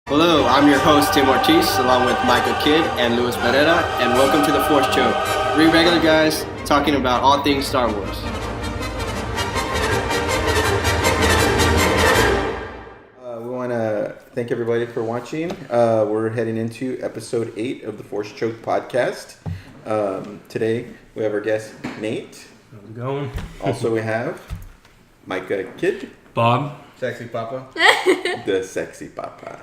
Hello, I'm your host Tim Ortiz, along with Michael Kidd and Luis Barrera, and welcome to The Force Choke. Three regular guys talking about all things Star Wars. We want to thank everybody for watching. We're heading into episode 8 of the Force Choke podcast. Today we have our guest Nate. How's it going? Also we have Micah Kidd. Bob. Sexy Papa. The sexy papa.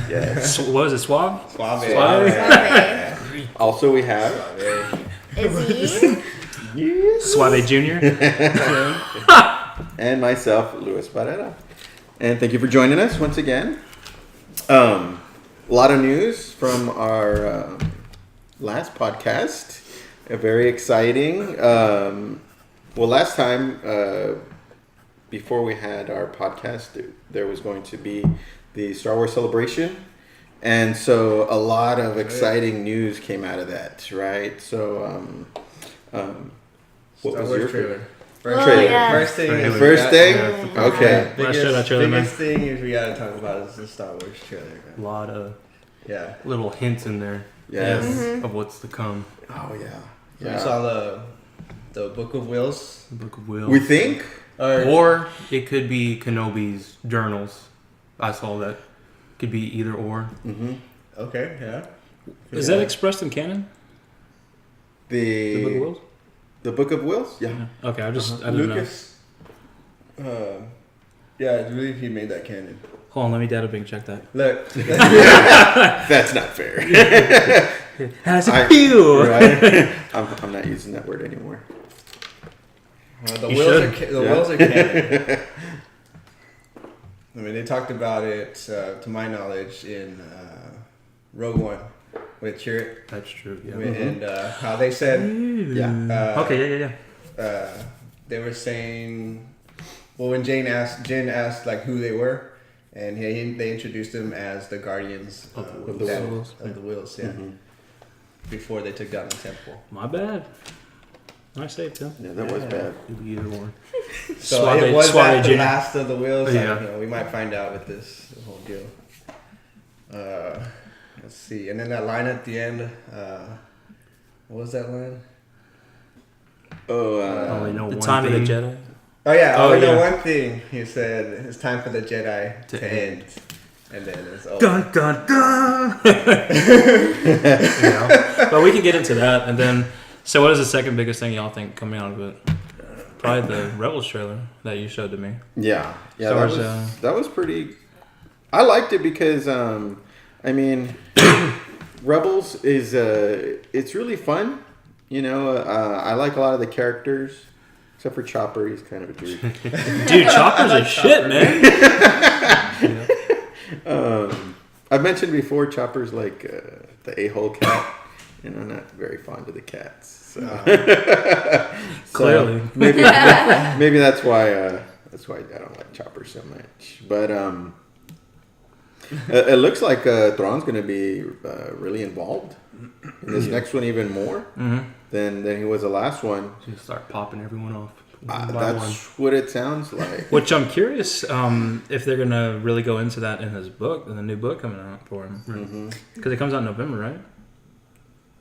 Yes. What was it? Suave? Suave. Also we have Izzy. Suave Jr. and myself, Luis Barrera. And thank you for joining us once again. A lot of news from our last podcast. Very exciting. Last time, before we had our podcast, there was going to be the Star Wars Celebration. And so a lot of exciting news came out of that, right? So, what Star was Wars your trailer? First thing? Is First thing? Yeah. Okay. Last Jedi trailer, man. Biggest thing is we gotta talk about is the Star Wars trailer. A lot of Yeah. little hints in there. Yes. Of what's to come. Oh, yeah. So we saw the Book of Wills. The Book of Wills. We think? Or it could be Kenobi's journals. I saw that. Could be either or. Mm-hmm. Okay, yeah. Is that expressed in canon? The Book of Wills? The Book of Wills? Yeah. Okay, I didn't Lucas. Yeah, I believe he made that canon. know. Hold on, let me data bing check that. Look. That's not fair. How's it feel? Right? I'm not using that word anymore. The You Wills should. Wills are canon. I mean, they talked about it, to my knowledge, in Rogue One with Chirrut. That's true, yeah. And how they said, Okay, yeah. they were saying, well, when Jen asked like who they were, and they introduced them as the guardians Of the Wills. Wills. The Wills, yeah. Mm-hmm. Before they took down the temple. My bad. Nice save, Tim. Yeah, that was bad. Could be either or. So Suave- it was Suave that the Jr. last of the Wills. Yeah. Like, we might find out with this whole deal. Let's see. And then that line at the end, what was that line? Oh, Only know The one time thing. of the Jedi. Oh yeah, I Oh, only know yeah. one thing. He said it's time for the Jedi to end. And then it's over. Dun dun dun! But we can get into that. And then, so what is the second biggest thing y'all think coming out of it? Probably the Rebels trailer that you showed to me. yeah. Star That Wars, was, that was pretty... I liked it because, I mean, Rebels is... it's really fun. You know, I like a lot of the characters. Except for Chopper, he's kind of a jerk. Dude, Chopper's a shit, man. I've mentioned before, Chopper's like the a-hole cat, and I'm not very fond of the cats. So. Clearly. maybe that's why I don't like Chopper so much. But it looks like Thrawn's going to be really involved in this next one even more than he was the last one. Just start popping everyone off. One by That's one. what it sounds like. Which I'm curious if they're going to really go into that in his book, in the new book coming out for him. Because it comes out in November, right?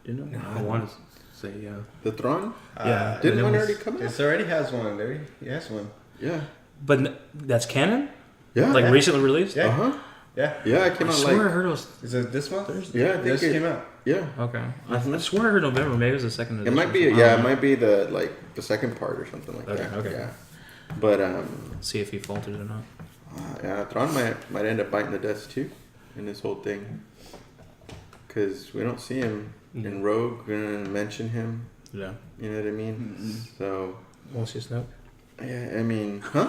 Do you know? I want to say, yeah. The Thrawn? Yeah. Didn't and it one was- already come out? It already has one. There, he has one. Yeah. But that's canon? Yeah. Like recently released? Yeah. Uh-huh. Yeah. Yeah, it came I out swear I like... heard it was... Is it this month? Yeah, I think This it came out. Yeah. Okay. I swear I heard November. Maybe it was the second It edition. might be, I don't yeah, it know. might be the second part or something like Okay, that. okay. Yeah. But See if he faltered or not. yeah, Thrawn might end up biting the dust too in this whole thing, because we don't see him in Rogue. We don't mention him. Yeah. You know what I mean? So What's his Snoke? yeah, I mean, huh?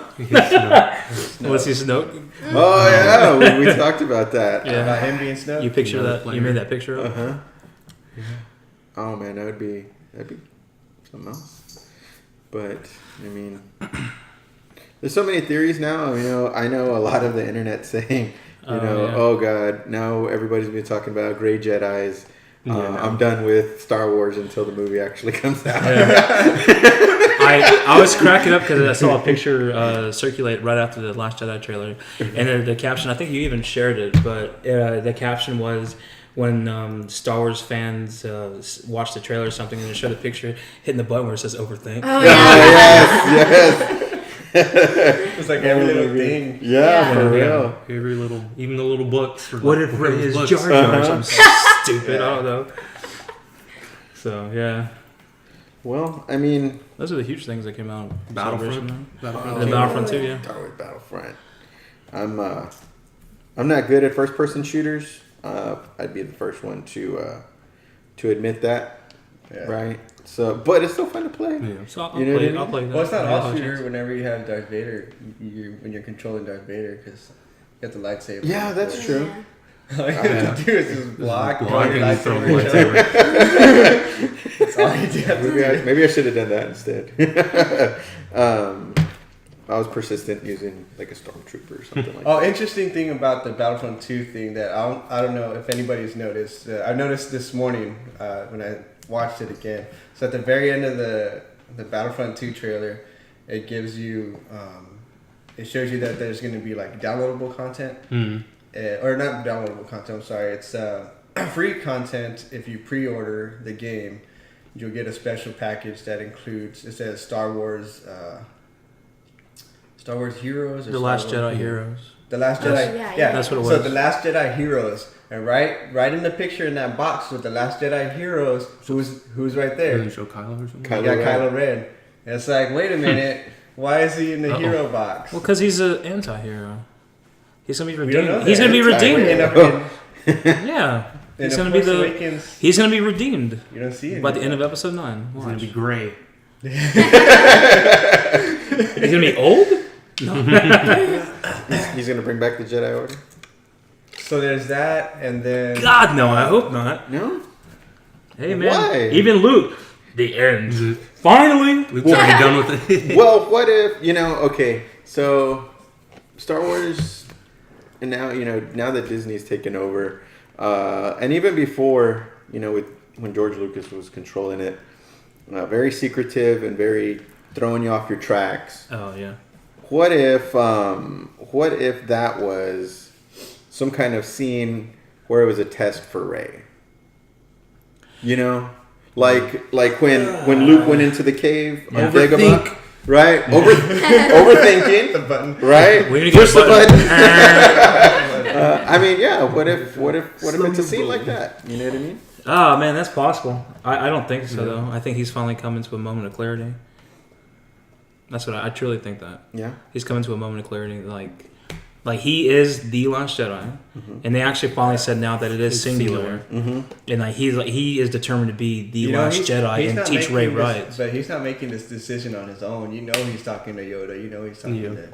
What's his Snoke? Oh yeah, we talked about that. Yeah. About him being Snoke? You picture Another that? player. You made that picture Uh up? huh. Oh man, that'd be something else. But I mean, there's so many theories now. I know a lot of the internet saying, Yeah. oh god, now everybody's been talking about gray Jedis. I'm done with Star Wars until the movie actually comes out. I was cracking up because I saw a picture circulate right after the Last Jedi trailer, and the caption, I think you even shared it, but the caption was when Star Wars fans watch the trailer or something and they show the picture hitting the button where it says overthink. Oh, yeah. Yes. It's like every little thing. Yeah, for real. Every little, even the little books. For What if Ray is books. Jar Jar or something stupid? I don't know. So, yeah. Well, I mean, Those are the huge things that came out. Battlefront. The Battlefront 2, yeah. start with Battlefront. I'm not good at first person shooters. I'd be the first one to admit that. Yeah. Right. So, but it's still fun to play. Yeah. So I'll You know what I play. mean? I'll play that. Well, it's not Yeah, all I'll shooter chance. whenever you have Darth Vader. When you're controlling Darth Vader, because you got the lightsaber. Yeah, that's true. All you have to do is just block, throw your and throw lightsaber. lightsaber. That's all you do. Maybe I should have done that instead. I was persistent using like a stormtrooper or something like Oh, that. interesting thing about the Battlefront 2 thing that I don't know if anybody's noticed. I noticed this morning when I watched it again. So at the very end of the Battlefront 2 trailer, it gives you, it shows you that there's going to be like downloadable content, or not downloadable content. I'm sorry, it's free content. If you pre-order the game, you'll get a special package that includes. It says Star Wars Heroes. Or The Star Last Wars Jedi Heroes. The Last Jedi. Yeah. That's what it So was. the Last Jedi Heroes, and right in the picture in that box with the Last Jedi Heroes, who's right there? Doesn't show Kylo or something. Kylo You got Ren. Kylo Ren. And it's like, wait a minute, why is he in the hero box? Well, because he's an anti-hero. He's gonna be We don't know redeemed. He's that. gonna be redeemed. Anti- Yeah, he's gonna be Awakens, He's gonna be redeemed you don't see it by the end of episode 9. It's gonna Watch. be gray. He's gonna be old. He's gonna bring back the Jedi Order. So there's that, and then God, no, I hope not. No. Hey, man. Why? Even Luke. The end. Finally. Luke's already done with it. Well, what if okay? So Star Wars, and now now that Disney's taken over, and even before when George Lucas was controlling it, very secretive and very throwing you off your tracks. Oh yeah. What if that was some kind of scene where it was a test for Rey? Like when Luke went into the cave on Dagobah, right? Overthinking, the button. right? We need to Push get the a button. button. I mean, yeah. What if it's a scene like that? You know what I mean? Oh man, that's possible. I don't think so though. I think he's finally coming to a moment of clarity. That's what I truly think that. Yeah. He's coming to a moment of clarity, like he is the Last Jedi, and they actually finally said now that it is It's singular, Mm-hmm. and he is determined to be the Last Jedi he's and not teach Rey making right. But he's not making this decision on his own. He's talking to Yoda. He's talking Yeah. to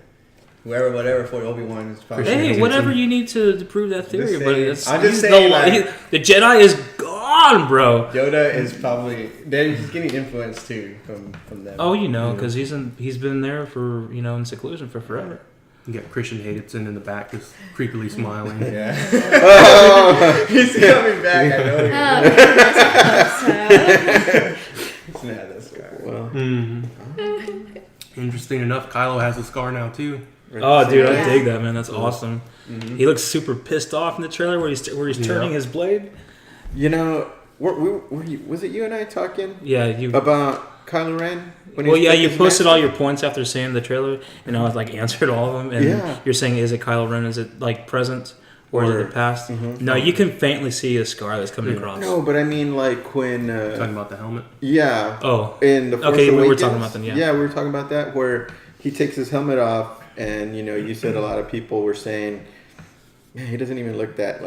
whatever for Obi-Wan is probably. Hey, whatever you need to prove that theory, Just but saying. it's, I'm just he's saying, the Jedi is gone, bro. Yoda is probably he's getting influence too from them. Oh, because he's been there for in seclusion for forever. You got Christian Hayden in the back just creepily smiling. Yeah. He's coming back. I know. It's not this guy. Well, Interesting enough, Kylo has a scar now too. Oh, dude, I Yeah. dig that, man. That's awesome. He looks super pissed off in the trailer where he's turning his blade. was it you and I talking Yeah, you. about Kylo Ren? When he Well, yeah, took you his posted mask all off? your points after seeing the trailer, and I was answered all of them. And Yeah. you're saying, is it Kylo Ren? Is it present or is it the past? No, you can faintly see a scar that's coming across. No, but I mean like when. Talking about the helmet. Yeah. Oh, In the Force Okay, we were Awakens, talking about them, yeah. Yeah, we were talking about that where he takes his helmet off, and you said a lot of people were saying, man, he doesn't even look that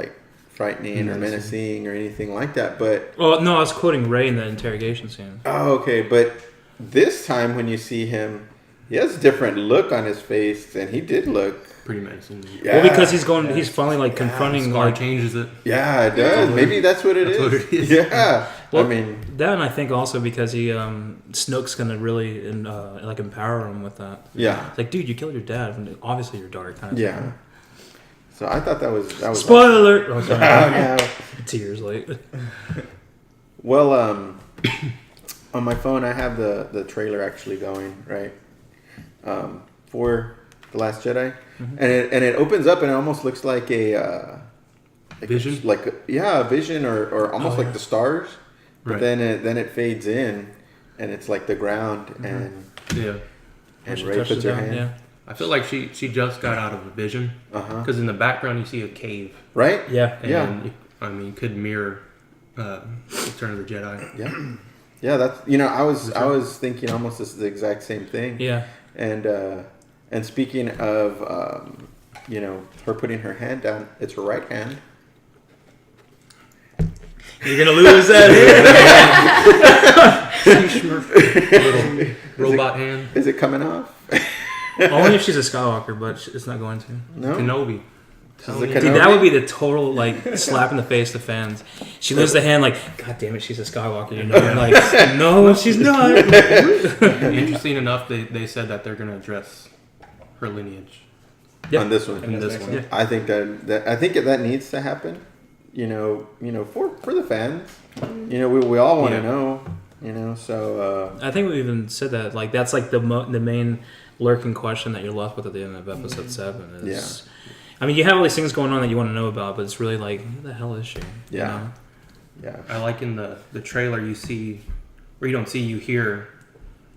frightening or menacing or anything like that. But well, no, I was quoting Rey in the interrogation scene. okay, but this time when you see him, he has a different look on his face, and he did look. Pretty menacing. Yeah, Well, because he's finally confronting Scar changes it. Yeah, it does. Maybe that's what it is. That's what it is. Yeah. Well, I mean, that, and I think also because he Snoke's gonna really empower him with that. yeah, It's like, dude, you killed your dad, and obviously you're dark kind of yeah. So I thought that was Spoiler alert! Oh, sorry. Oh, no. 2 years late. Well, on my phone, I have the trailer actually going, right, for The Last Jedi. And it opens up and it almost looks like a... Vision? A vision or almost like the stars. But Right. then it fades in and it's like the ground and Rey puts her hand. Yeah. I feel like she just got out of a vision. Because in the background you see a cave. Right? Yeah. And I mean, could mirror Return of the Jedi. Yeah. Yeah, that's I was thinking almost this is the exact same thing. Yeah. And speaking of her putting her hand down, it's her right hand. You're gonna lose that Little robot hand. Is it coming off? Only if she's a Skywalker, but it's not going to. No. Kenobi. She's a Dude, Kenobi? that would be the total slap in the face to fans. She loses the hand, God damn it, she's a Skywalker, no, she's not. Interesting enough, they said that they're going to address her lineage. Yeah. On this one. In this one. Yeah. I think that needs to happen. For the fans. We all want to know. So I think we even said that. That's the main lurking question that you're left with at the end of episode 7. Is, I mean, you have all these things going on that you want to know about, but it's really who the hell is she? Yeah. Yeah. I like in the trailer you see, or you don't see, you hear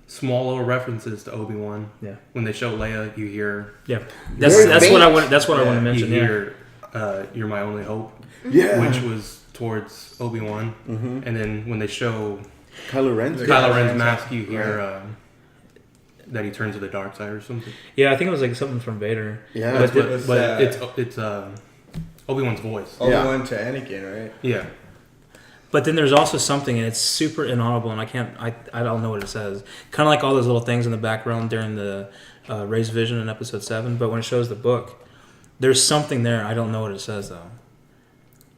small little references to Obi-Wan. Yeah. When they show Leia, you hear. Yeah. That's what I want. That's what I want to mention. You hear, "You're my only hope." Yeah. Which was towards Obi-Wan. And then when they show Kylo Ren's mask, you hear that he turns to the dark side or something. Yeah, I think it was something from Vader. Yeah. But it's Obi-Wan's voice. Obi-Wan to Anakin, right? Yeah. But then there's also something, and it's super inaudible, and I don't know what it says. Kind of like all those little things in the background during the Rey's vision in episode 7. But when it shows the book, there's something there. I don't know what it says though.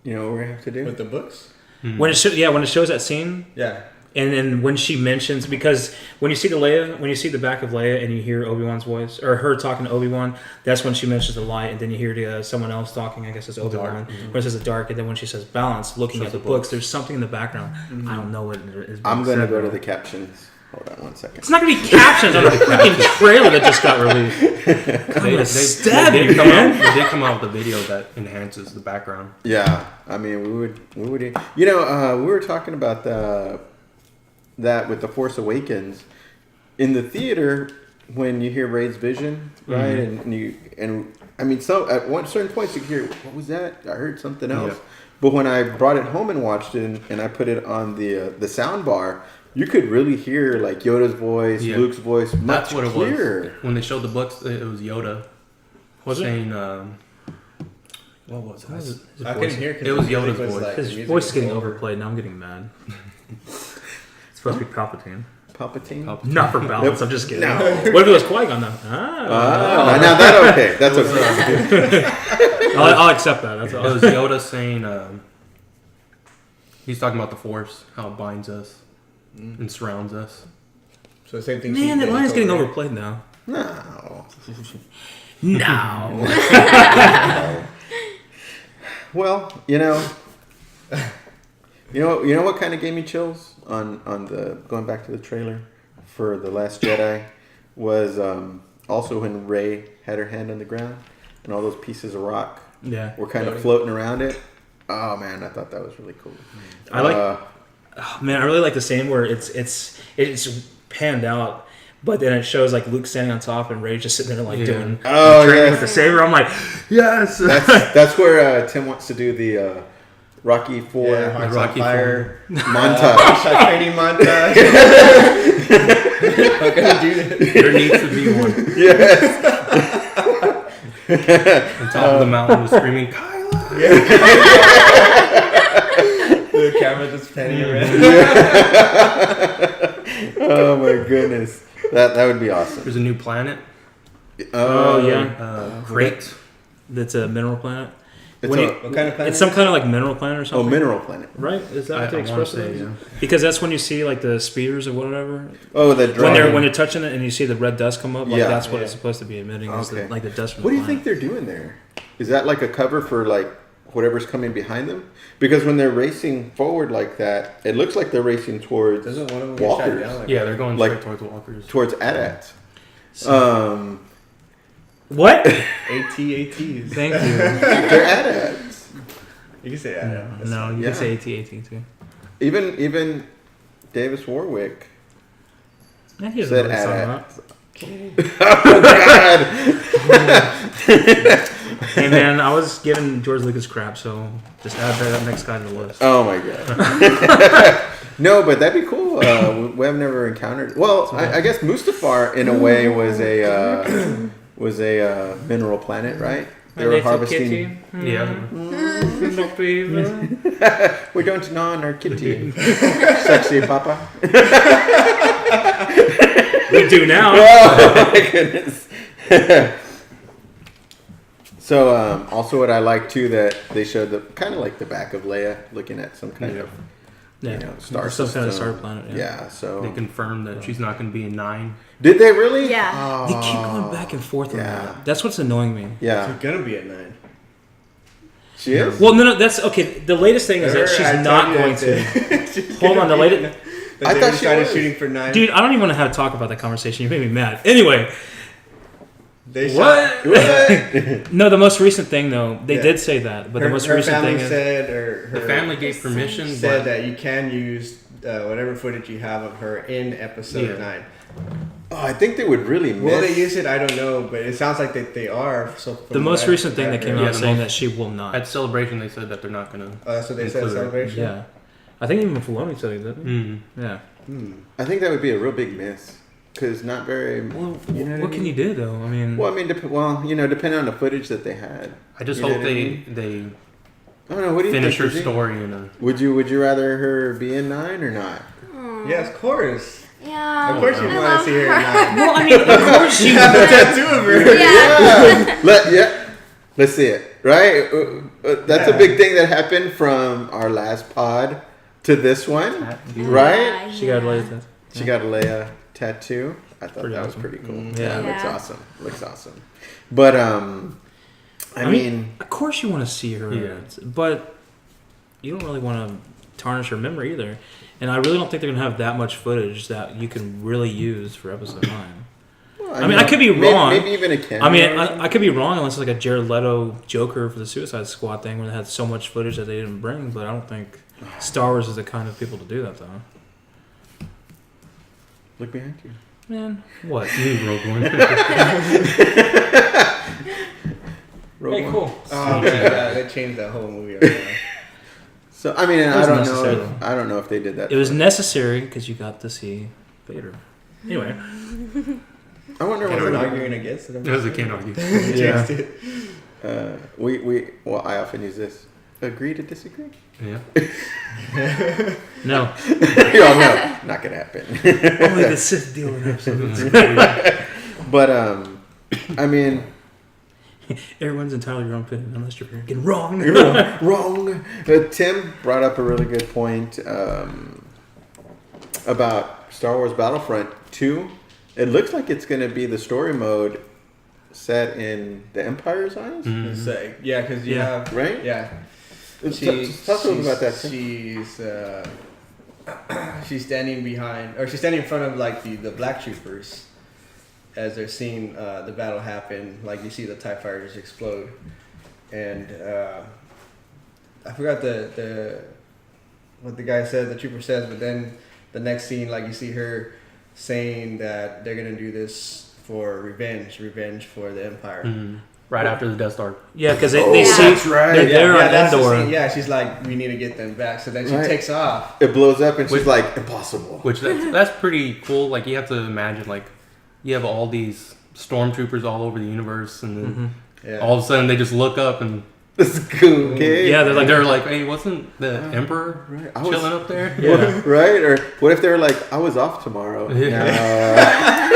You know what we have to do With the books? When it shows that scene, Yeah. and then when she mentions, because when you see the back of Leia and you hear Obi-Wan's voice or her talking to Obi-Wan, that's when she mentions the light, and then you hear someone else talking. I guess it's Obi-Wan. When it says the dark, and then when she says balance, looking at the books, there's something in the background. I don't know what it is. I'm gonna go to the captions. Hold on one second. It's not gonna be captions on a freaking trailer that just got released. They did come out with a video that enhances the background. Yeah, I mean, we would. We were talking about that with The Force Awakens in the theater when you hear Rey's vision, right? And I mean, so at certain points you hear, what was that? I heard something else. Yeah. But when I brought it home and watched it, and I put it on the sound bar, you could really hear Yoda's voice, Luke's voice, much That's what clearer. It was. When they showed the books, it was Yoda. Was saying, it? What was it? I couldn't hear. It was Yoda's voice. His voice is getting overplayed. Now I'm getting mad. It's supposed to be Palpatine. Palpatine? Not for balance. I'm just kidding. No. What if it was Qui-Gon though? Now that's okay. That's okay. I'll accept that. That's all. It was Yoda saying, he's talking about the Force, how it binds us and surrounds us. So the same thing. Man, that line's getting overplayed now. No. No. Well, you know what kind of gave me chills on the going back to the trailer for The Last Jedi was also when Rey had her hand on the ground and all those pieces of rock were kind of floating around it. Oh man, I thought that was really cool. I really like the scene where it's panned out, but then it shows Luke standing on top and Rey just sitting there doing training with the saber. I'm like, yes. That's where Tim wants to do the Rocky 4 Rocky Fire montage. Training montage. I'm gonna do that. There needs to be one. Yes. On top of the mountain was screaming, Kyla! The camera just panning around. Oh my goodness. That would be awesome. There's a new planet. Crate. That's a mineral planet. What kind of planet? It's some kind of mineral planet or something. Oh, mineral planet. Right? Is that what they I express wanna it? say, yeah. Because that's when you see the speeders or whatever. Oh, that dragon. When you're touching it and you see the red dust come up, that's what it's supposed to be emitting. Okay. Is the dust from What do the you think they're doing there? Is that a cover for whatever's coming behind them. Because when they're racing forward like that, it looks like they're racing towards Doesn't one of them get shot walkers, down? Yeah, they're going Like- straight towards walkers. towards AT-ATs. What? AT-ATs. Thank you. They're AT-ATs. You can say that. No, you Yeah. can say AT-AT too. Even Davis Warwick Yeah, he said doesn't really sound AT-ATs. Oh God! Hey man, I was giving George Lucas crap, so just add that next guy to the list. Oh my God! No, but that'd be cool. We have never encountered. Well, I guess Mustafar in a way was a mineral planet, right? They were harvesting. Yeah. We don't know our kitty, sexy papa. We do now. Oh my goodness. So, also what I like too that they showed the kind of like the back of Leia looking at some kind of star some kind of system. star planet. Yeah. So They confirmed that she's not going to be in 9. did they really? Yeah. They keep going back and forth on Yeah. that. That's what's annoying me. Yeah. She's gonna be at 9. She is. Well, no, that's okay. The latest thing is that she's not going to. Hold on, the latest. I thought she started was. shooting for 9. Dude, I don't even want to have to talk about that conversation. You made me mad. Anyway, They shot. no, the most recent thing though, they Yeah. did say that, but Her, the most her recent family thing is said, or her The family gave permission, said but that you can use whatever footage you have of her in episode Yeah. 9. Oh, I think they would really miss. Will they use it? I don't know, but it sounds like they are. So the most recent thing that came Yeah, out the saying most- that she will not. at Celebration they said that they're not going to. That's what they said. Include it. Celebration. Yeah, I think even Filoni said it, didn't he? Mm. Yeah. I think that would be a real big miss because not very. Well, You know what I what can mean? you do though? I mean, Well, I mean, depending on the footage that they had. I just You know hope what I they mean? I don't know. What do you finish her think? Izzy? story in a. Would you rather her be in 9 or not? Yes, of course. Yeah. Of course you I want love to see her her. at 9. well, I mean, of course You you. have a tattoo of her. Yeah. Let's see it. Right. That's a big thing that happened from our last pod to this one. Right. She got laid. She got a Leia tattoo. I thought Pretty that awesome. was pretty cool. Yeah. It looks Yeah. awesome. Looks awesome. But I mean, of course you want to see her, Yeah. but you don't really want to tarnish her memory either. And I really don't think they're gonna have that much footage that you can really use for episode 9. well, I mean, I could be wrong. Maybe even a camera. I mean, I could be wrong unless it's like a Jared Leto Joker for the Suicide Squad thing where they had so much footage that they didn't bring. But I don't think Star Wars is the kind of people to do that, though. Look behind you. Man, what? Rogue One. Rogue Hey, One. cool. Oh, yeah, they changed that whole movie. Right now. So I mean, It I was don't necessary. know. I don't know if they did that. It was for- necessary because you got to see Vader. Anyway, I wonder Can't what. even arguing against it. Because I can't argue. Yeah. Changed it. Well, I often use this. Agree to disagree. Yeah. no. You all know, not gonna happen. Only the Sith deal in absolutes. But I mean, Everyone's entirely your own opinion unless you're getting wrong. you're wrong. Tim brought up a really good point about Star Wars Battlefront 2. It looks like it's going to be the story mode set in the Empire's eyes, It's like, yeah, because you Yeah. have right? yeah. Talk to us about that. Tim. She's standing behind, or she's standing in front of like the black troopers as they're seeing the battle happen. Like you see the TIE fighters explode, and I forgot the what the guy said, the trooper says, but then the next scene, like you see her saying that they're gonna do this for revenge for the Empire. Mhm. Right after the Death Star. Yeah, because they Yeah. see That's right. they're there on that's the Endor. scene. Yeah, she's like, we need to get them back. So then she Right. takes off. It blows up, and she's Which- like, impossible. Which that's pretty cool. Like you have to imagine, like you have all these stormtroopers all over the universe, and then Yeah. all of a sudden they just look up and This is cool, kid. Yeah, they're like, they're like, "Hey, wasn't the Emperor Right. I chilling was, up there?" yeah. right? Or what if they were like, I was off tomorrow. Yeah.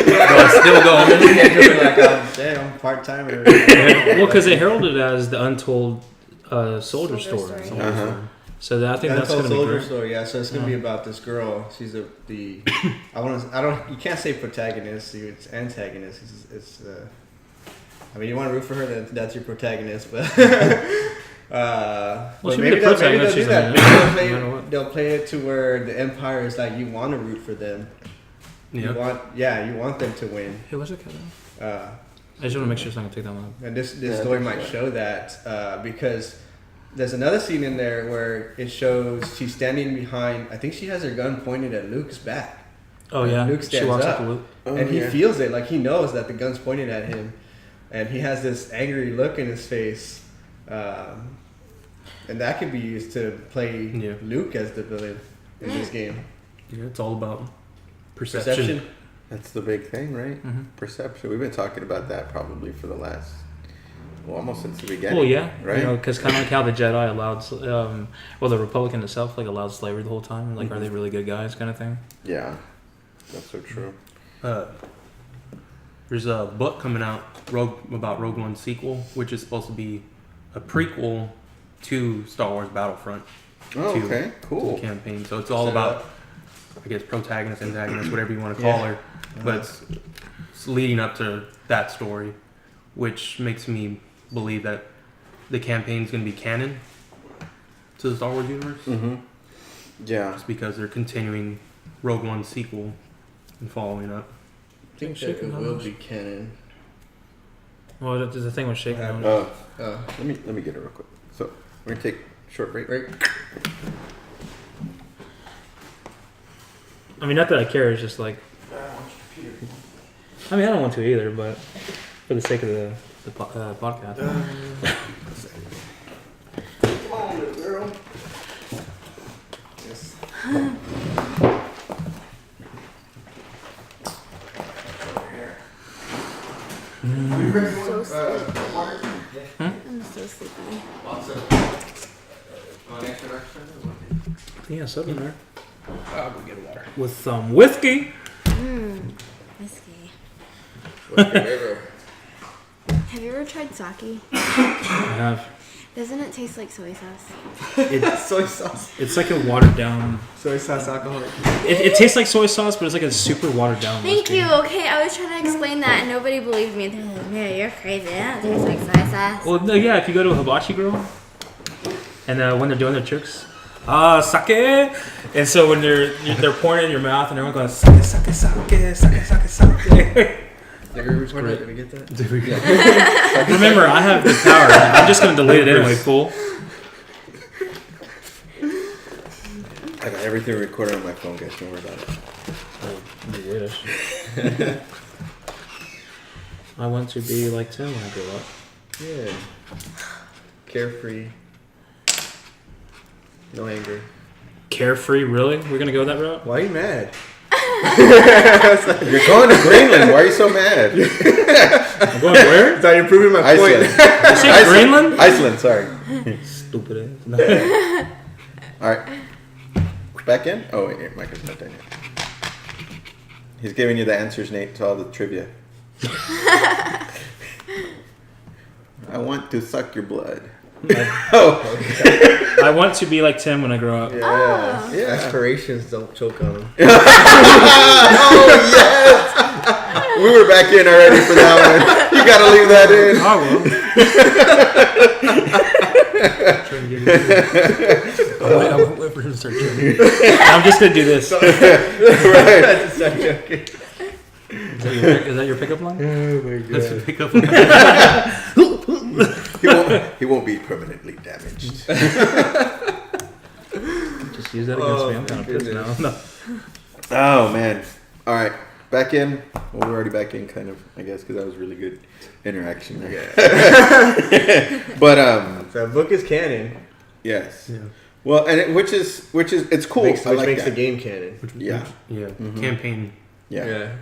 But still going. You're like, oh, damn, I'm part timer. Well, because they heralded it as the untold soldier Soldier story. story. Uh-huh. So I think that's Untold going to be Soldier great. story. Yeah, so it's gonna be Yeah. about this girl. She's the you can't say protagonist. It's antagonist. I mean, you want to root for her. That's your protagonist, but But she'll be maybe the they'll protagonist, do she's that. in Maybe it, no matter what. they'll play it to where the Empire is like you want to root for them. You want them to win. Hey, what's it called? Uh, I just want to make sure it's not gonna take that long. And this story might show that because there's another scene in there where it shows she's standing behind. I think she has her gun pointed at Luke's back. Oh yeah, Luke she stands walks up, up to Luke. and he feels it. Like he knows that the gun's pointed at him, and he has this angry look in his face. And that could be used to play Luke as the villain in this game. Yeah, it's all about perception. That's the big thing, right? Mm-hmm. Perception. We've been talking about that probably for the last, almost since the beginning. Well, yeah, right. Because kind of like how the Jedi allowed, the Republic itself like allowed slavery the whole time. Like, are they really good guys, kind of thing? Yeah, that's so true. There's a book coming out about Rogue One sequel, which is supposed to be a prequel to Star Wars Battlefront. Oh, okay, To cool. the campaign. So it's all about, I guess, protagonist, antagonist, whatever you want to call her. But it's leading up to that story, which makes me believe that the campaign's going to be canon to the Star Wars universe. Mm-hmm. Yeah. Just because they're continuing Rogue One sequel and following up. I think that it will be canon. Well, there's a thing with shaking. Let me get it real quick. So we're gonna take a short break. I mean, not that I care. It's just like, I mean, I don't want to either, but for the sake of the podcast. Come on, little girl. Yes. So sleepy. I'm so sleepy. Yeah, something there. I'll go get water with some whiskey. Whiskey. Have you ever tried Saki? I have. Doesn't it taste like soy sauce? Soy sauce. It's like a watered down. Soy sauce alcohol. It tastes like soy sauce, but it's like a super watered down. Thank whiskey. you. Okay, I was trying to explain that and nobody believed me. They're like, "Yeah, you're crazy. That tastes like soy sauce." Well, no, yeah, if you go to a hibachi grill, and when they're doing their tricks, sake, and so when they're pouring it in your mouth and everyone goes sake, sake, sake, sake, sake, sake. Did we record that? Did we get that? Remember, I have the power. I'm just gonna delete it anyway, fool. I got everything recorded on my phone, guys. Don't worry about it. I want to be like Tim when I grow up. Yeah. Carefree. No anger. Carefree, really? We're gonna go that route? Why are you mad? You're going to Greenland. Why are you so mad? I'm going where? So you're proving my point. You say Greenland? Iceland. Sorry. Stupid ass. All right. Back in? Oh wait, Micah's not done yet. He's giving you the answers, Nate, to all the trivia. I want to suck your blood. I want to be like Tim when I grow up. Oh. Yeah. Aspirations don't choke on them. Oh yes! We were back in already for that one. You gotta leave that in. I will. Wait for him to start joking. I'm just gonna do this. Right. That's a start joking. Is that your pickup line? Oh my god. Let's pick up. He won't be permanently damaged. Just use that against me. I'm kind of pissed now. No. Oh man! All right, back in. Well, we're already back in, kind of, I guess, because that was really good interaction. But So the book is canon. yes. Yeah. Well, and which is it's cool. Which I like makes that. the game canon. Yeah. Yeah. Mhm. Campaign. Yeah.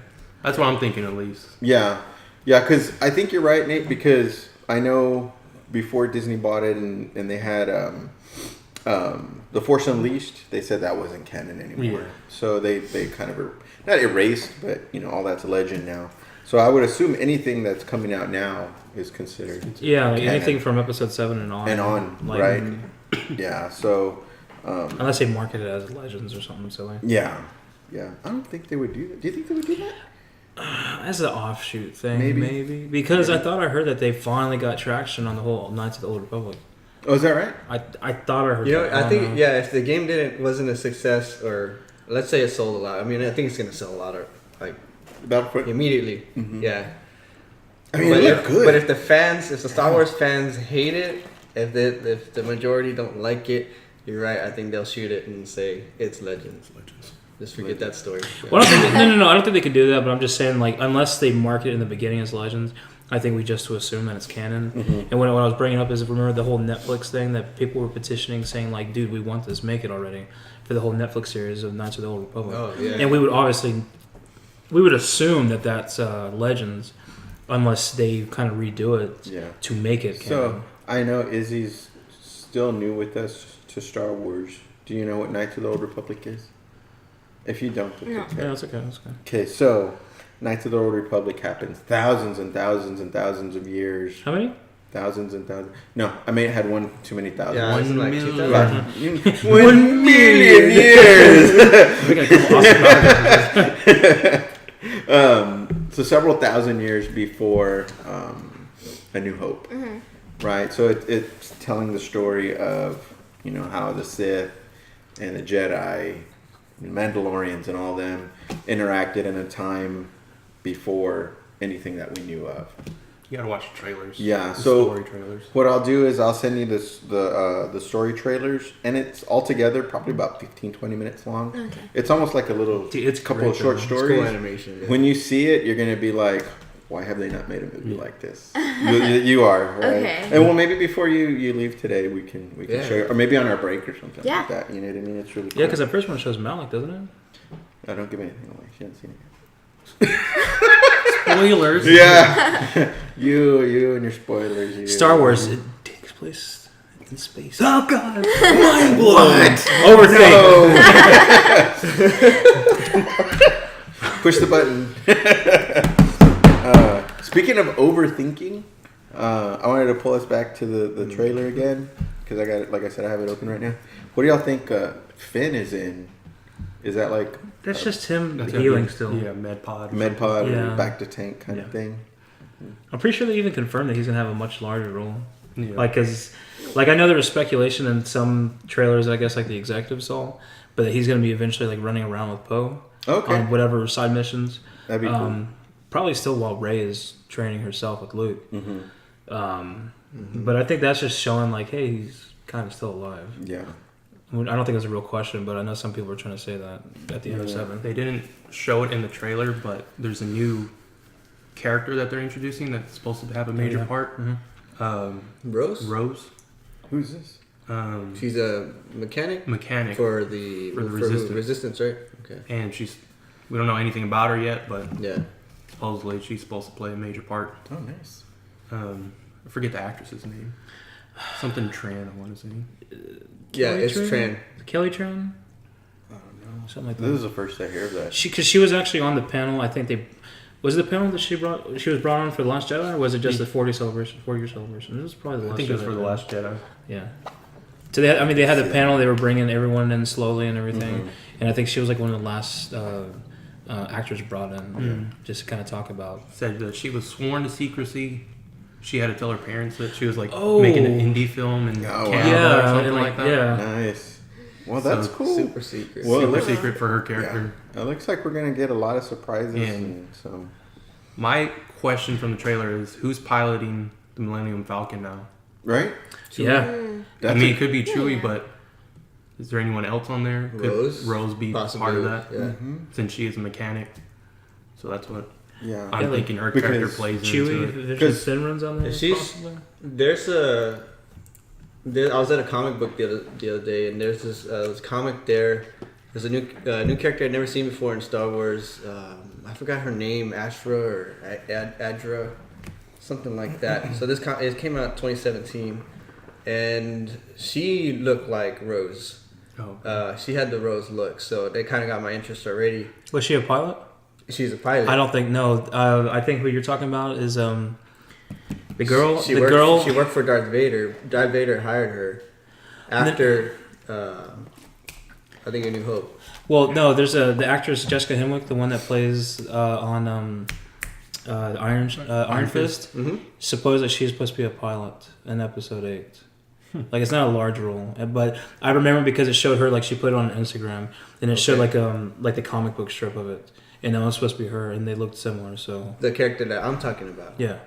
That's what I'm thinking, at least. Yeah. Because I think you're right, Nate. Because I know before Disney bought it and they had The Force Unleashed, they said that wasn't canon anymore. Yeah. So they kind of not erased, but all that's a legend now. So I would assume anything that's coming out now is considered Yeah, like canon. anything from episode 7 and on. Like, right? Yeah. So Unless they market it as Legends or something silly. yeah. I don't think they would do that. Do you think they would do that? As an offshoot thing, Maybe. maybe. Because I thought I heard that they finally got traction on the whole Knights of the Old Republic. Oh, is that right? I thought I heard. You know, that. I think if the game wasn't a success, or let's say it sold a lot. I mean, I think it's gonna sell a lot of like Battlefront. immediately. Mhm. Yeah. I mean, it looked good. But if the Star Wars fans hate it, if the majority don't like it, you're right. I think they'll shoot it and say it's Legends. Just forget that story. Yeah. Well, I don't think no. I don't think they could do that. But I'm just saying, like, unless they market it in the beginning as Legends, I think we just to assume that it's canon. Mhm. And what I was bringing up is, remember the whole Netflix thing that people were petitioning, saying like, "Dude, we want this, make it already," for the whole Netflix series of Knights of the Old Republic. Oh yeah. And we would assume that that's Legends, unless they kind of redo it Yeah. to make it canon. So I know Izzy's still new with us to Star Wars. Do you know what Knights of the Old Republic is? If you don't, it's No. okay. Yeah, that's okay. That's okay. Okay, so Knights of the Old Republic happens thousands and thousands and thousands of years. How many? Thousands and thousands. No, I may have had one too many thousand. Yeah, it's like 2000. 1 million years. We got a couple awesome So several thousand years before A New Hope, right? So it's telling the story of how the Sith and the Jedi, and Mandalorians, and all them interacted in a time before anything that we knew of. You gotta watch the trailers. Yeah, the so story trailers. what I'll do is I'll send you the story trailers, and it's altogether probably about 15-20 minutes long. Okay. It's almost like a little It's couple great, of short though. It's cool stories. animation. Yeah. When you see it, you're gonna be like, "Why have they not made a movie like this?" you are, right? Okay. And well, maybe before you leave today, we can Yeah. show you, or maybe on our break or something Yeah. like that. You know what I mean? It's really cool. Yeah, because the first one shows Malik, doesn't it? I don't give anything away. She hasn't seen it Spoilers. yet. Yeah, you and your spoilers. You. Star Wars, it takes place in space. Oh God, Mind blown. overthink. Push the button. Speaking of overthinking, I wanted to pull us back to the trailer again because I got it. Like I said, I have it open right now. What do y'all think Finn is in? Is that like That's just him That's healing a- still. Yeah, med pod. med pod Yeah. or back to tank kind of Yeah. thing? I'm pretty sure they even confirmed that he's gonna have a much larger role. Yeah. Like, I know there was speculation in some trailers, I guess, like the executives saw, but that he's gonna be eventually like running around with Poe Okay, on whatever side missions. that'd be cool. Probably still while Rey is training herself with Luke. Hmm. But I think that's just showing like, hey, he's kind of still alive. Yeah. I don't think it's a real question, but I know some people are trying to say that at the end of Yeah. 7. They didn't show it in the trailer, but there's a new character that they're introducing that's supposed to have a major Yeah. part. Mhm. Rose? Rose. Who's this? She's a mechanic Mechanic. for the Resistance. Resistance, right? Okay. And we don't know anything about her yet, but Yeah. supposedly she's supposed to play a major part. Oh, nice. I forget the actress's name. Something Tran, I want to say. Yeah, Kelly it's Tran? Tran. Kelly Tran? I don't know. Something like This that. is the first I hear of that. Because she was actually on the panel. I think was it the panel that she was brought on for the Last Jedi, or was it just the 4-year celebration? It was probably the I Last think Jedi. it was for the Last Jedi. Yeah. So they had the panel. They were bringing everyone in slowly and everything, Mhm. and I think she was like one of the last actors brought in, just to kind of talk about. Said that she was sworn to secrecy. She had to tell her parents that she was like Oh. making an indie film in Oh, wow. Canada or something like that. Yeah. Nice. Well, that's So, cool. Super secret. Well, Super look- secret for her character. Yeah. It looks like we're gonna get a lot of surprises. And- And so My question from the trailer is, who's piloting the Millennium Falcon now? right. Yeah. That's I mean, a- it could be Chewie, Yeah. but is there anyone else on there? Could Rose? be Possibly. part of that? Yeah. Mhm. Since she is a mechanic. So that's what Yeah. I'm Yeah, like, thinking her character because plays into Chewie, it. if there's Because- some Finn runs on there. If she's- possibly? I was at a comic book the other day, and there's this comic there. There's a new character I'd never seen before in Star Wars. I forgot her name, Ashra or Adra, something like that. So it came out 2017, and she looked like Rose. Oh. She had the Rose look, so they kind of got my interest already. Was she a pilot? She's a pilot. I don't think. No. I think what you're talking about is the girl. She the worked, girl. She worked for Darth Vader. Darth Vader hired her after. I think A New Hope. Well, no. There's the actress Jessica Henwick, the one that plays on Iron Fist. Mm-hmm. Suppose that she's supposed to be a pilot in Episode 8. Like it's not a large role, but I remember because it showed her like she put it on Instagram, and it showed like the comic book strip of it, and that was supposed to be her, and they looked similar. So The character that I'm talking about. yeah,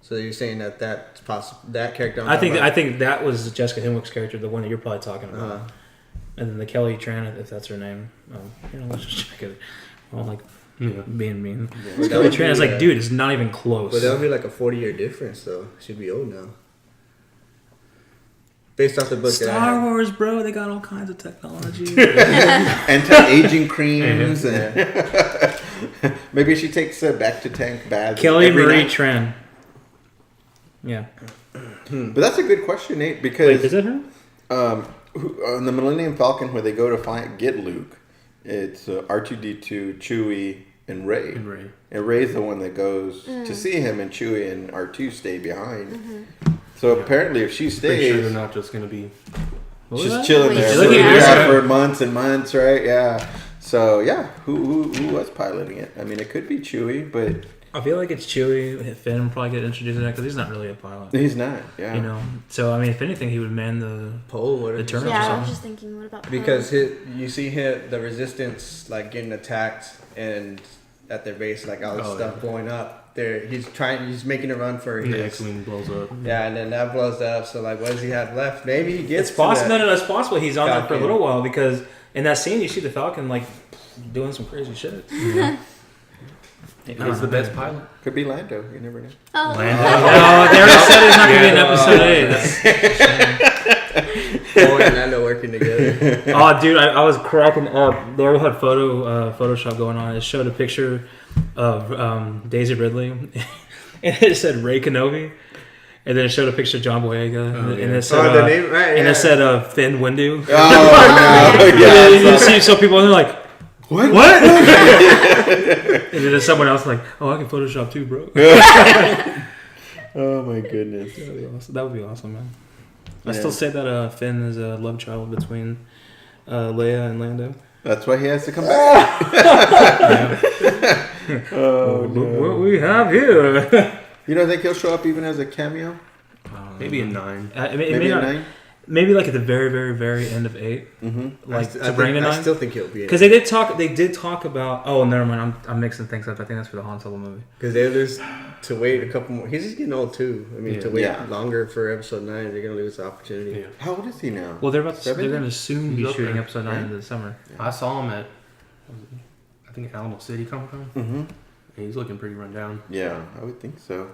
So you're saying that's possible? That character. I think that was Jessica Henwick's character, the one that you're probably talking about, and then the Kelly Tran, if that's her name. Let's just check it. I don't like being mean. Yeah. Kelly Tran is like, dude, it's not even close. But that would be like a 40-year difference, though. She'd be old now. Based off the book that I Star had. Wars, bro, they got all kinds of technology. Anti-aging creams. And maybe she takes a back to tank baths. Kelly every Marie night. Tran. Yeah. But that's a good question, Nate, because Wait, is it her? on the Millennium Falcon, where they go to get Luke, it's R2D2, Chewie, and Rey. And Rey's the one that goes to see him, and Chewie and R2 stay behind. So apparently, if she Pretty sure they're stays, not just gonna be. she's chilling there Look at for months and months, right? Yeah. So yeah, who was piloting it? I mean, it could be Chewie, but I feel like it's Chewie. Finn will probably get introduced to that because he's not really a pilot. he's not. Yeah. So I mean, if anything, he would man the Poe, what the if turret or Yeah, I was something. just thinking, what about because you see the resistance like getting attacked and at their base, like all this stuff blowing up. He's making a run for The his. X-wing blows up. Yeah, and then that blows up. So like, what does he have left? Maybe he gets. It's possible. No, it's possible he's on that for a Falcon. little while because in that scene you see the Falcon like doing some crazy shit. He's the best pilot. Could be Lando. You never know. Oh, No, they already said it's not gonna be an episode 8. Poe and Lando working together. Oh, dude, I was cracking up. They had Photoshop going on. It showed a picture of Daisy Ridley, and it said Rey Kenobi, and then it showed a picture of John Boyega, and it said, the name, right? and Yeah. it said Finn Windu. Oh no! Yeah, Yeah. you see some people and they're like, what? And then there's someone else like, oh, I can Photoshop too, bro. Oh my goodness. That would be awesome. That would be awesome, man. I still say that Finn is a love child between Leia and Lando. That's why he has to come back. Oh Look no! what we have here. You don't think he'll show up even as a cameo? Maybe a 9. Maybe a 9. Maybe like at the very, very, very end of 8, Mm-hmm. like I to bring the think- 9. I still think he'll be in. Because they did talk about. Oh, never mind. I'm mixing things up. I think that's for the Han Solo movie. Because they're just to wait a couple more. He's just getting old too. I mean, Yeah. to wait Yeah. longer for episode 9, they're gonna lose the opportunity. Yeah. How old is he now? Well, they're Seven? going to soon be He's up shooting there. episode 9 in the summer. I saw him at, I think Alamo City Comic Con. Mm-hmm. And he's looking pretty run down. Yeah, I would think so.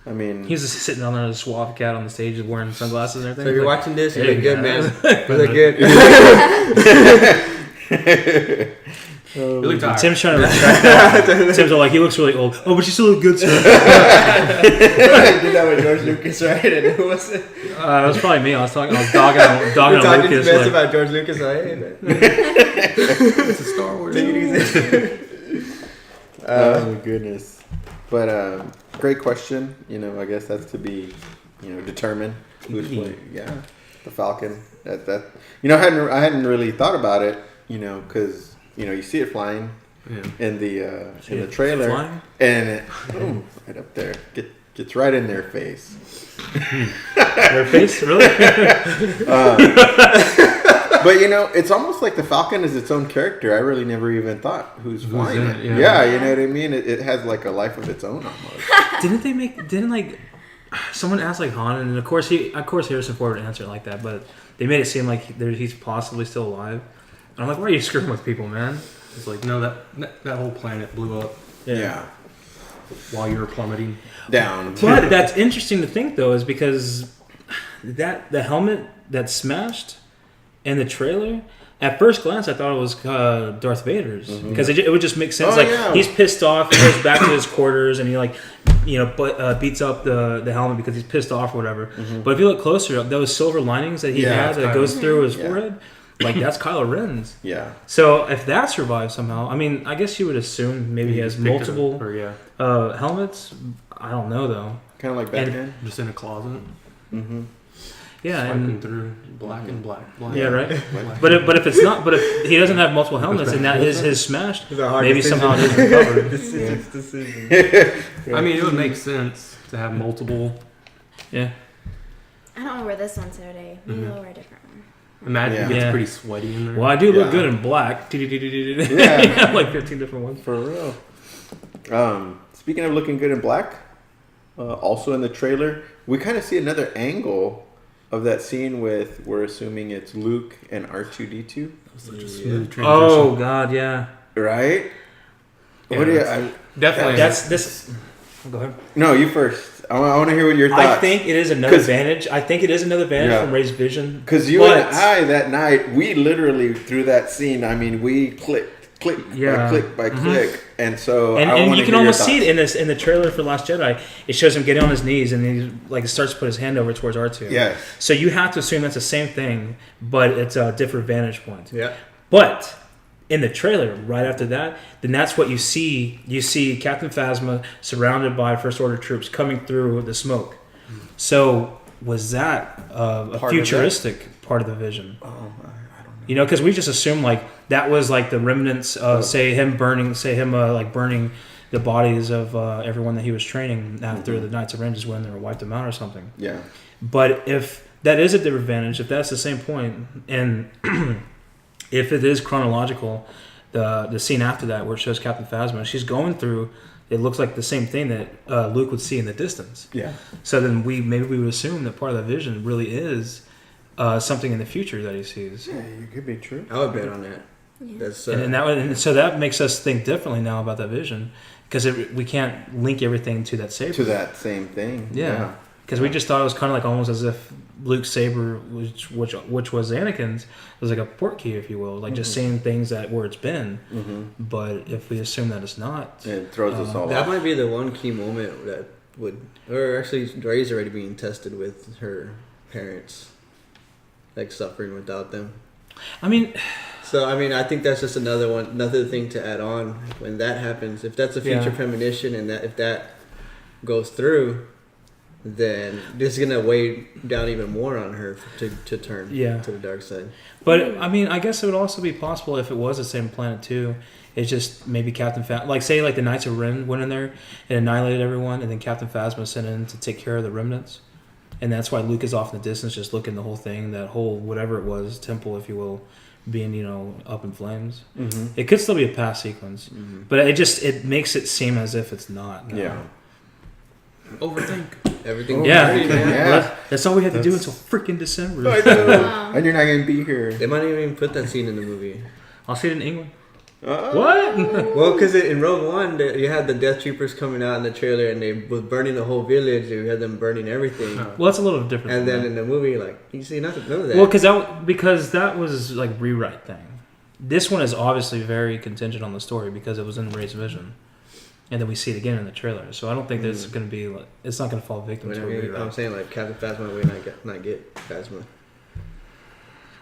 I mean, He was just sitting down there as a suave cat on the stage wearing sunglasses and everything. So if you're Like, watching this, you hey, look good, guys. man. You look good. He looked tired. Tim's trying to retract that. Tim's all like, he looks really old. Oh, but you still look good, sir. I did that with George Lucas, right? And who was it? That was probably me. I was dogging on We're talking Lucas. best Like, about George Lucas. Like, hey, man. It's a Star Wars. Take it easy. oh my goodness. But great question. I guess that's to be, determined who's playing. Yeah, the Falcon. That I hadn't really thought about it. Because you see it flying Yeah. in the trailer, flying? and it right up there gets right in their face. their face? Really? But it's almost like the Falcon is its own character. I really never even thought who's flying in it. it, Yeah, yeah. you know what I mean. It has like a life of its own almost. Didn't someone asked like Han, and of course Harrison Ford would answer it like that, but they made it seem like he's possibly still alive. And I'm like, why are you screwing with people, man? It's like, no, that whole planet blew up Yeah, while you were plummeting. down. But that's interesting to think though, is because the helmet that smashed in the trailer. At first glance, I thought it was Darth Vader's because it would just make sense. Oh, like yeah. he's pissed off, he goes back to his quarters, and he beats up the helmet because he's pissed off or whatever. But if you look closer, those silver linings that he Yeah, has it's that goes through his Yeah. forehead, like that's Kylo Ren's. Yeah, So if that survives somehow, I mean, I guess you would assume maybe he has Picked it up, multiple or, yeah, helmets. I don't know though. kind of like Batman. just in a closet, Yeah, swiping and through black and black. yeah, right. Black. But if it's not, but if he doesn't have multiple helmets and that is his smashed, It's a hard maybe decision. somehow it is recovered. Decision. I mean, it would make sense to have multiple. Yeah. I don't wear this one today. Maybe I'll wear a different one. Imagine it Yeah. gets pretty sweaty in there. Well, I do look Yeah. good in black. Yeah. Like 15 different ones. For real. Speaking of looking good in black, also in the trailer, we kind of see another angle of that scene with, we're assuming it's Luke and R2D2. Such a smooth transition. Oh God, yeah. Right? Yeah, What do you? Definitely. That's this. Go ahead. No, you first. I want to hear what your thoughts. I think it is another 'Cause- advantage. I think it is another advantage Yeah. from Ray's vision. Because you But- and I that night, we literally through that scene. I mean, we click by Yeah. click by click, and so And, I and wanna you can hear your almost see it thoughts. in the trailer for Last Jedi. It shows him getting on his knees and he like starts to put his hand over towards R2. Yes. So you have to assume that's the same thing, but it's a different vantage point. Yeah. But in the trailer, right after that, then that's what you see. You see Captain Phasma surrounded by First Order troops coming through the smoke. So was that a Part of futuristic part of the vision? Oh, I don't know. You know, because we just assumed like that was like the remnants of say him burning the bodies of everyone that he was training after the Knights of Ren just when they were wiped them out or something. Yeah. But if that is a different advantage, if that's the same point, and if it is chronological, the scene after that where it shows Captain Phasma, she's going through, it looks like the same thing that Luke would see in the distance. Yeah. So then maybe we would assume that part of that vision really is something in the future that he sees. Yeah, it could be true. I would bet on that. Yeah. That's And so that makes us think differently now about that vision because we can't link everything to that saber. To that same thing. Yeah. Because we just thought it was kind of like almost as if Luke's saber, which was Anakin's, was like a port key, if you will, like just saying things where it's been. Mm-hmm. But if we assume that it's not, It throws us all that off. might be the one key moment that would, or actually, Rey's already being tested with her parents, like suffering without them. I mean, So I mean, I think that's just another thing to add on when that happens. If that's a future Yeah. premonition, and if that goes through, then this is gonna weigh down even more on her to turn to the dark side. but I mean, I guess it would also be possible if it was the same planet too. It's just maybe Captain Phasma, like say like the Knights of Ren went in there and annihilated everyone, and then Captain Phasma sent in to take care of the remnants. And that's why Luke is off in the distance, just looking the whole thing, that whole whatever it was, temple, if you will, being up in flames. Mm-hmm. It could still be a past sequence, but it makes it seem as if it's not. No. Yeah. Overthink. Everything. Yeah, Yeah. that's all we had to do until freaking December. I know. Wow. And you're not gonna be here. They might even put that scene in the movie. I'll see it in England. Uh, What? Well, because in Rogue One, you had the Death Troopers coming out in the trailer, and they was burning the whole village. You had them burning everything, Well, that's a little different. and from then that. in the movie, like you see none of that. Well, because that was like rewrite thing. This one is obviously very contingent on the story because it was in Rey's vision, and then we see it again in the trailer. So I don't think that's going to be like, it's not going to fall victim to a I'm rewrite. saying like Captain Phasma may not get Phasma.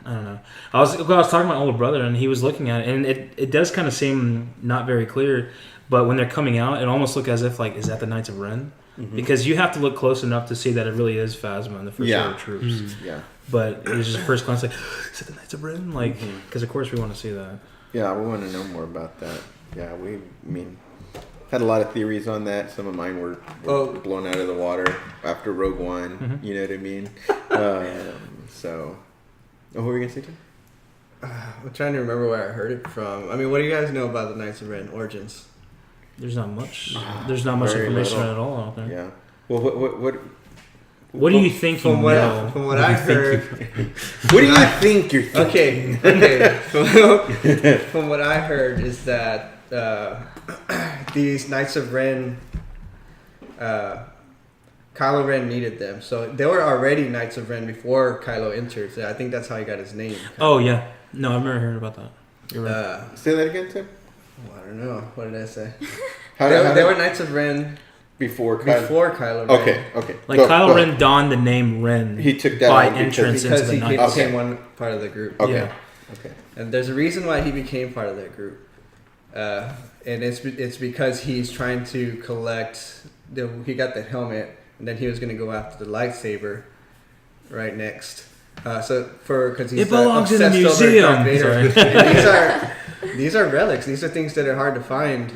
I don't know. I was talking to my older brother, and he was looking at it, and it does kind of seem not very clear. But when they're coming out, it almost look as if like, is that the Knights of Ren? Mm-hmm. Because you have to look close enough to see that it really is Phasma and the first Yeah. order troops. Yeah. But it was just first glance like, is that the Knights of Ren? Like, because of course we want to see that. Yeah, we want to know more about that. Yeah, had a lot of theories on that. Some of mine were blown out of the water after Rogue One. Mhm. You know what I mean? So, what were you gonna say, Tim? I'm trying to remember where I heard it from. I mean, what do you guys know about the Knights of Ren origins? There's not much. There's not much Very information little. at all out there. Yeah. Well, What do you think you From what know? from what I heard, what do you think you're thinking? okay. From what I heard is that these Knights of Ren, Kylo Ren needed them, so they were already Knights of Ren before Kylo entered. So I think that's how he got his name. Oh yeah, no, I've never heard about that. You're right. Say that again, Tim. I don't know. What did I say? How They were Knights of Ren before Kylo Ren. Okay. Like Go Kylo ahead. Ren donned the name Ren He took that by on because entrance into Because the he Knights. became one part of the group. Okay. Yeah. Okay. And there's a reason why he became part of that group, and it's because he's trying to collect. He got the helmet, and then he was going to go after the lightsaber, right next. Because he's It belongs in a obsessed over Darth museum. Vader. And these are relics. These are things that are hard to find,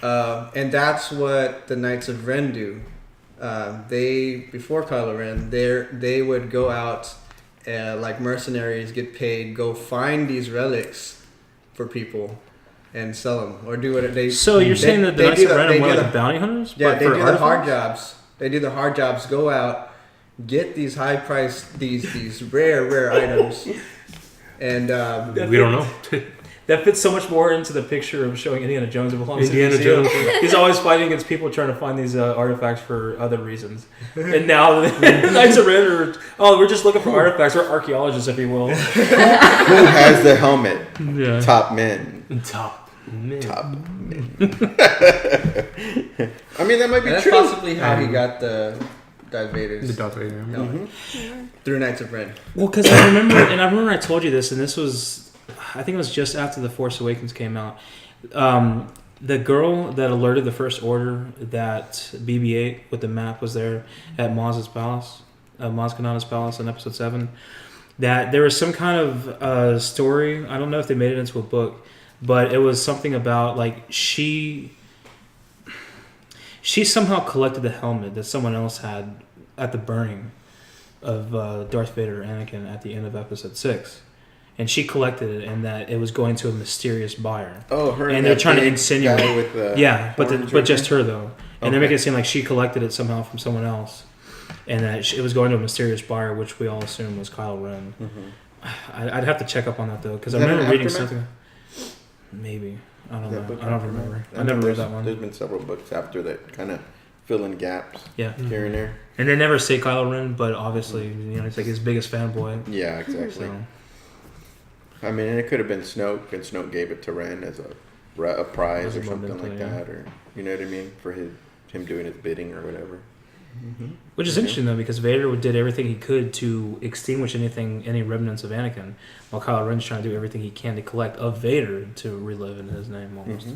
and that's what the Knights of Ren do. before Kylo Ren, they would go out like mercenaries, get paid, go find these relics for people and sell them or do what they. So you're saying that the Knights of Ren are more like bounty hunters? Yeah, but they for do the hard artifacts? jobs. They do the hard jobs. Go out, get these high priced, these rare items, and We don't know. That fits so much more into the picture of showing Indiana Jones. It belongs to Indiana Museum. Jones. He's always fighting against people trying to find these artifacts for other reasons. And now the Knights of Ren we're just looking for artifacts. We're archaeologists, if you will. Who has the helmet? Yeah. Top men. Top men. Top men. I mean, that might be that's true. possibly how he got the Darth Vader's The Darth Vader. helmet. Through Knights of Ren. Well, because I remember I told you this, and this was, I think it was just after The Force Awakens came out. The girl that alerted the First Order that BB-8 with the map was there at Maz's palace, Maz Kanata's palace in Episode 7, that there was some kind of story. I don't know if they made it into a book, but it was something about like she somehow collected the helmet that someone else had at the burning of Darth Vader or Anakin at the end of Episode 6. And she collected it, and that it was going to a mysterious buyer. Oh, her and they're trying to big insinuate. guy with the but just her though, and they're Okay. making it seem like she collected it somehow from someone else, and that it was going to a mysterious buyer, which we all assume was Kylo Ren. I'd have to check up on that though, because I Is that remember an reading Aftermath? something. Maybe I don't That know. book I don't Aftermath? remember. I mean, never read there's- that one. There's been several books after that kind of fill in gaps Yeah, here and there. and they never say Kylo Ren, but obviously it's like his biggest fanboy. Yeah, exactly. So. I mean, and it could have been Snoke, and Snoke gave it to Ren as a prize As or a something memento, like yeah. that, or you know what I mean, for him doing his bidding or whatever. Which is interesting though, because Vader did everything he could to extinguish any remnants of Anakin, while Kylo Ren's trying to do everything he can to collect of Vader to relive in his name almost.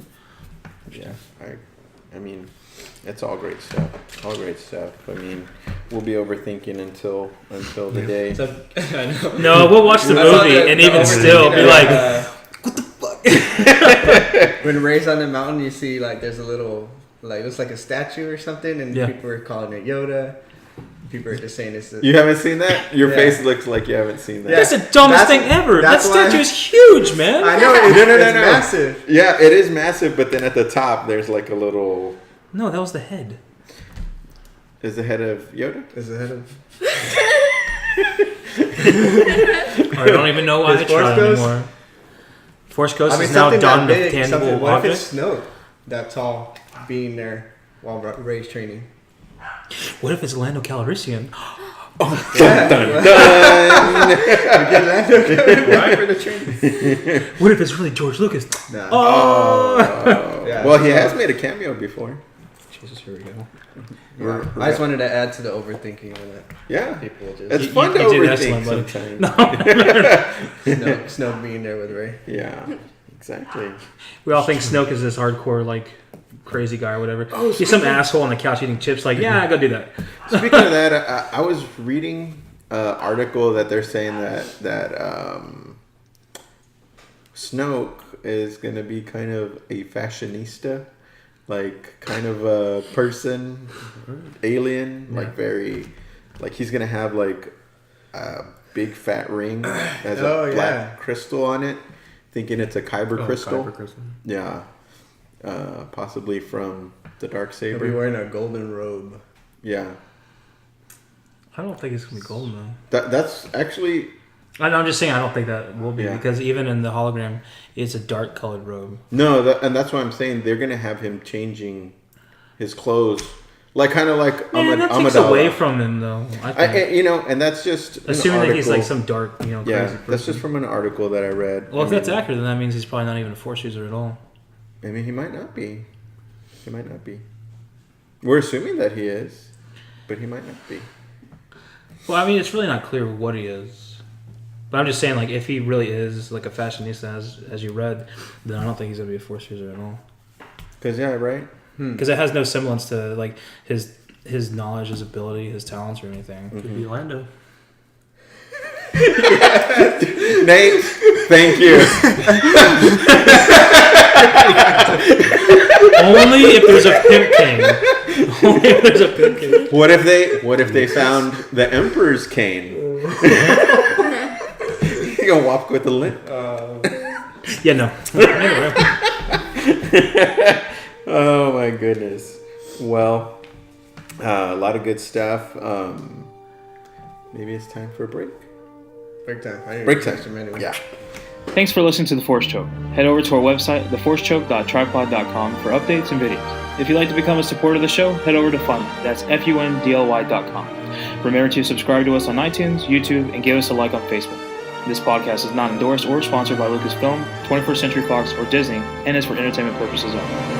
Yeah, I mean, it's all great stuff. All great stuff. I mean, we'll be overthinking until the day. I know. No, we'll watch the I saw movie and even overthinking still be of, like, what the fuck? When Ray's on the mountain, you see like there's a little like it looks like a statue or something, and Yeah. people are calling it Yoda. People are just saying it's. You haven't seen that? Your Yeah. face looks like you haven't seen that. Yeah. that's the dumbest That's- thing ever. That that's why- statue is huge, man. I know it's, No. it's massive. Yeah, it is massive, but then at the top there's like a little. No, that was the head. Is the head of Yoda? Is the head of I don't even know why Is they Force try Ghost? anymore. Force Ghost I mean, is now something done that with big. tangible What if objects. it's Snoke that tall being there while Ray's training? What if it's Lando Calrissian? Yeah. Done. Right for the training. What if it's really George Lucas? Nah. Oh! Yeah. Well, he has made a cameo before. Jesus, here we go. Yeah. I just wanted to add to the overthinking of it. Yeah. People just It's fun you to did overthink excellent, buddy. sometimes. Snoke being there with Ray. Yeah, exactly. We all think Snoke is this hardcore, like, crazy guy or whatever. Oh, He's some asshole on the couch eating chips, like, yeah, go do that. Speaking of that, I was reading an article that they're saying that Snoke is going to be kind of a fashionista, like kind of a person, alien, like very, like he's going to have like a big fat ring that has a black crystal on it, thinking it's a kyber crystal. Kyber crystal. Yeah. Possibly from the dark He'll be saber. wearing a golden robe. Yeah. I don't think it's going to be golden, though. That's actually. I'm just saying I don't think that will be, Yeah. because even in the hologram, it's a dark colored robe. No, and that's why I'm saying they're gonna have him changing his clothes, like kind of like Man, that takes Amidala. away from him, though. I think. And that's just an Assuming that he's like article. some dark, crazy Yeah, person. that's just from an article that I read. Well, if I that's mean, accurate, then that means he's probably not even a Force user at all. I mean, he might not be. He might not be. We're assuming that he is, but he might not be. Well, I mean, it's really not clear what he is. But I'm just saying, like, if he really is like a fashionista, as you read, then I don't think he's gonna be a Force user at all. Cause yeah, right. Because it has no semblance to like his knowledge, his ability, his talents, or anything. Could be Lando. Nate, thank you. Only if there's a pimp king. Only if there's a pimp king. What if they found the Emperor's cane? You gonna walk with a limp? Yeah, no. Oh my goodness. Well, a lot of good stuff. Maybe it's time for a break. Break time. Break time. Anyway. Yeah. Thanks for listening to The Force Choke. Head over to our website, theforcechoke.tripod.com for updates and videos. If you'd like to become a supporter of the show, head over to Fundly. That's fundly.com. Remember to subscribe to us on iTunes, YouTube, and give us a like on Facebook. This podcast is not endorsed or sponsored by Lucasfilm, 21st Century Fox, or Disney, and is for entertainment purposes only.